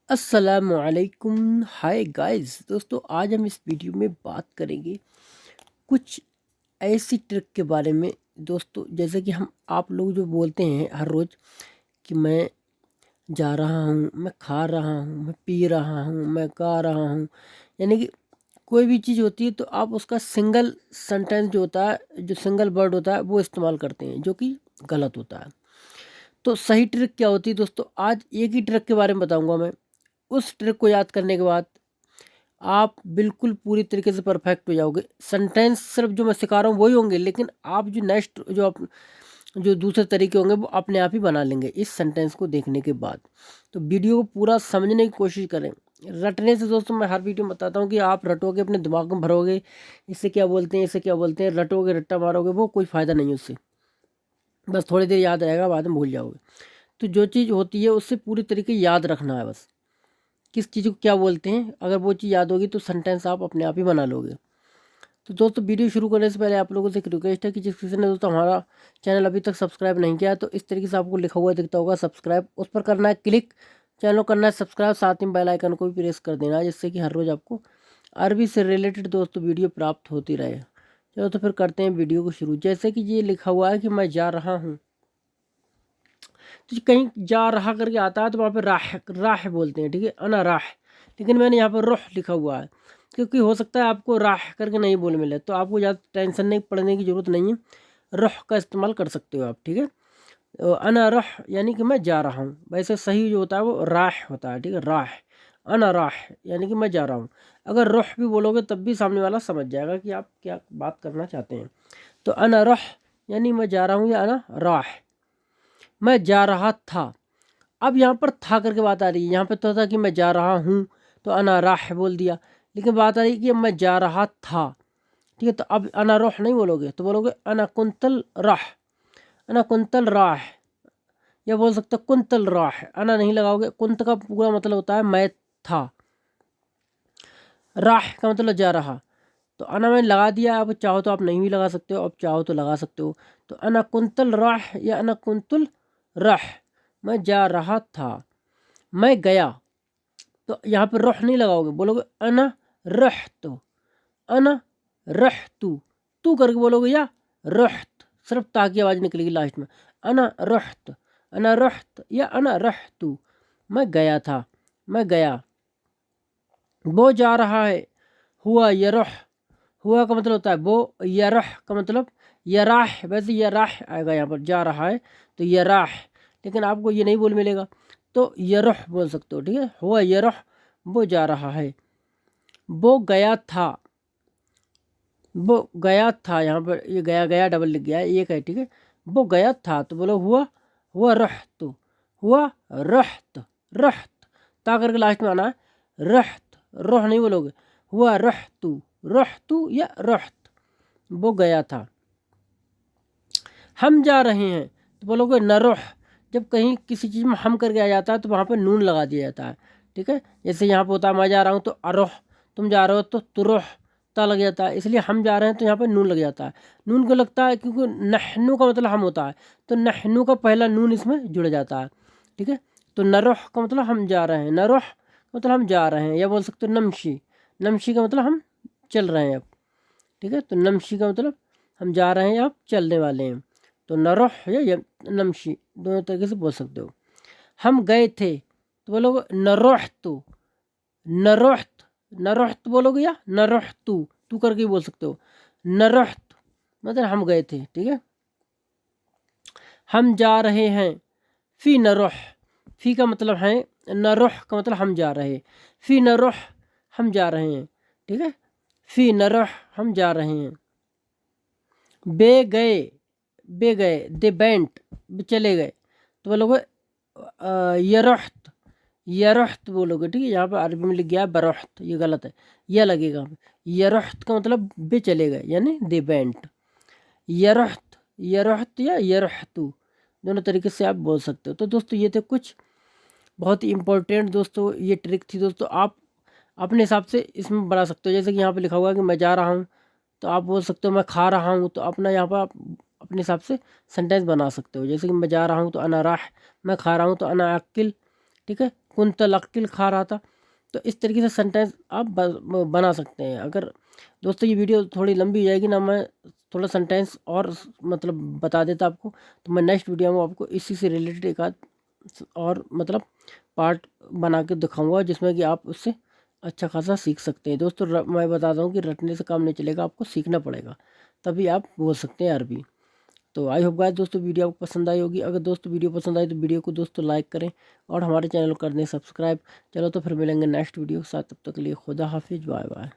अस्सलामुअलैकुम। Hi guys, दोस्तों आज हम इस वीडियो में बात करेंगे कुछ ऐसी ट्रिक के बारे में। दोस्तों जैसे कि हम आप लोग जो बोलते हैं हर रोज़ कि मैं जा रहा हूँ, मैं खा रहा हूँ, मैं पी रहा हूँ, मैं गा रहा हूँ, यानी कि कोई भी चीज़ होती है तो आप उसका सिंगल सेंटेंस जो होता है, जो सिंगल वर्ड होता है वो इस्तेमाल करते हैं, जो कि गलत होता है। तो सही ट्रिक क्या होती है दोस्तों, आज एक ही ट्रिक के बारे में बताऊंगा मैं। उस ट्रिक को याद करने के बाद आप बिल्कुल पूरी तरीके से परफेक्ट हो जाओगे। सेंटेंस सिर्फ जो मैं सिखा रहा हूँ वही होंगे, लेकिन आप जो नेक्स्ट जो दूसरे तरीके होंगे वो अपने आप ही बना लेंगे इस सेंटेंस को देखने के बाद। तो वीडियो को पूरा समझने की कोशिश करें। रटने से दोस्तों मैं हर वीडियो में बताता हूँ कि आप रटोगे, अपने दिमाग में भरोगे, इससे क्या बोलते हैं, इससे क्या बोलते हैं, रटोगे, रट्टा मारोगे, वो कोई फ़ायदा नहीं है उससे। बस थोड़ी देर याद रहेगा, बाद में भूल जाओगे। तो जो चीज़ होती है उससे पूरी तरीके याद रखना है बस, किस चीज़ को क्या बोलते हैं। अगर वो चीज़ याद होगी तो सेंटेंस आप अपने आप ही बना लोगे। तो दोस्तों वीडियो शुरू करने से पहले आप लोगों से एक रिक्वेस्ट है कि जिस किसी ने दोस्तों हमारा चैनल अभी तक सब्सक्राइब नहीं किया है तो इस तरीके से आपको लिखा हुआ दिखता होगा सब्सक्राइब, उस पर करना है क्लिक, चैनल को करना है सब्सक्राइब, साथ में बेल आइकन को भी प्रेस कर देना है, जिससे कि हर रोज़ आपको अरबी से रिलेटेड दोस्तों वीडियो प्राप्त होती रहे। चलो तो फिर करते हैं वीडियो को शुरू। जैसे कि ये लिखा हुआ है कि मैं जा रहा हूँ, तो कहीं जा रहा करके आता है तो वहाँ पे राह राह बोलते हैं, ठीक है, अना राह। लेकिन मैंने यहाँ पर रुह लिखा हुआ है, क्योंकि हो सकता है आपको राह करके नहीं बोल मिले, तो आपको ज़्यादा टेंशन नहीं पड़ने की ज़रूरत नहीं है। रुह का इस्तेमाल कर सकते हो आप, ठीक है। अना रुह यानी कि मैं जा रहा हूँ। वैसे सही जो होता है वो राह होता है, ठीक है, राह। अना राह यानी कि मैं जा रहा हूँ। अगर रुह भी बोलोगे तब भी सामने वाला समझ जाएगा कि आप क्या बात करना चाहते हैं। तो अना रुह यानी मैं जा रहा हूँ, या अना राह, मैं जा रहा था। अब यहाँ पर था करके बात आ रही है। यहाँ पे तो था कि मैं जा रहा हूँ, तो अना राह बोल दिया, लेकिन बात आ रही है कि मैं जा रहा था, ठीक है। तो अब अना रोह नहीं बोलोगे, तो बोलोगे अना कुंतल राह, अना कुंतल राह, या बोल सकते हो कुंतल राह। अना नहीं लगाओगे। कुंत का पूरा मतलब होता है मैं था, राह का मतलब जा रहा। तो अना मैंने लगा दिया, अब चाहो तो आप नहीं भी लगा सकते हो, अब चाहो तो लगा सकते हो। तो अना कुंतल राह या अना कुंतल राह, मैं जा रहा था, मैं गया। तो यहाँ पर रुह नहीं लगाओगे, बोलोगे अना रहतु, अना रहतु, तू करके बोलोगे, या रहत, सिर्फ ता की आवाज़ निकलेगी लास्ट में। अना रहत, अना रहत या अना रहतु, मैं गया था, मैं गया। वो जा रहा है, हुआ यरह, हुआ का मतलब होता है वो, यरह का मतलब यराह। वैसे यराह आएगा यहाँ पर, जा रहा है तो यराह, लेकिन आपको ये नहीं बोल मिलेगा, तो यरह बोल सकते हो, ठीक है। हुआ यरह, वो जा रहा है। वो गया था, वो गया था, यहाँ पर ये गया गया डबल लिख गया है, एक है, ठीक है। वो गया था, तो बोलो हुआ, हुआ रहत, हुआ रहत, रहत, ता करके लास्ट में आना है, रहत, रोह नहीं बोलोगे, हुआ रहतु, रहतु या रहत, वो गया था। हम जा रहे हैं, तो बोलोगे नरोह। जब कहीं किसी चीज़ में हम करके आ जाता है तो वहाँ पे नून लगा दिया जाता है, ठीक है। जैसे यहाँ पे होता है मैं जा रहा हूँ तो अरोह, तुम जा रहे हो तो तुरोह, ता लग जाता है, इसलिए हम जा रहे हैं तो यहाँ पे नून लग जाता है। नून को लगता है क्योंकि नहनू का मतलब हम होता है, तो नहनू का पहला नून इसमें जुड़ जाता है, ठीक है। तो नरोह का मतलब हम जा रहे हैं, नरोह का मतलब हम जा रहे हैं, या बोल सकते हो नमशी, नमशी का मतलब हम चल रहे हैं अब, ठीक है। तो नमशी का मतलब हम जा रहे हैं, अब चलने वाले हैं। तो नरोह या नमशी दोनों तरीके से बोल सकते हो। हम गए थे, तो बोलोगे नरोहतु, नरोहत, नरोहत बोलोगे, या नरोहतु, तू करके भी बोल सकते हो। नरोहत मतलब हम गए थे, ठीक है। हम जा रहे हैं, फी नरोह, फी का मतलब है, नरोह का मतलब हम जा रहे, फी नरोह हम जा रहे हैं, ठीक है। फी नरोह हम जा रहे हैं। बे गए, बे गए, दे बेंट, चले गए, तो बोलोगे यरहत, यरहत बोलोगे, ठीक है। यहाँ पर अरबी में लिख गया है बरहत, ये गलत है, यह लगेगा। यरहत का मतलब बे चले गए, यानी दे बेंट। यरहत, यरहत या यरहतु दोनों तरीके से आप बोल सकते हो। तो दोस्तों ये थे कुछ बहुत ही इंपॉर्टेंट दोस्तों ये ट्रिक थी दोस्तों, आप अपने हिसाब से इसमें बना सकते हो। जैसे कि यहाँ पे लिखा हुआ है कि मैं जा रहा हूँ, तो आप बोल सकते हो मैं खा रहा हूँ, तो अपना यहाँ पर आप अपने हिसाब से सेंटेंस बना सकते हो। जैसे कि मैं जा रहा हूँ तो अना राह, मैं खा रहा हूँ तो अना अक्ल, ठीक है। कुंतलक्किल खा रहा था। तो इस तरीके से सेंटेंस आप बना सकते हैं। अगर दोस्तों ये वीडियो थोड़ी लंबी हो जाएगी ना, मैं थोड़ा सेंटेंस और मतलब बता देता आपको, तो मैं नेक्स्ट वीडियो में आपको इसी से रिलेटेड एक आध और मतलब पार्ट बना के दिखाऊंगा, जिसमें कि आप उससे अच्छा खासा सीख सकते हैं। दोस्तों मैं बताता हूँ कि रटने से काम नहीं चलेगा, आपको सीखना पड़ेगा, तभी आप बोल सकते हैं अरबी। तो आई होप गाइस दोस्तों वीडियो आपको पसंद आई होगी। अगर दोस्तों वीडियो पसंद आई तो वीडियो को दोस्तों लाइक करें और हमारे चैनल को कर दें सब्सक्राइब। चलो तो फिर मिलेंगे नेक्स्ट वीडियो के साथ, तब तक के लिए खुदा हाफिज़, बाय बाय।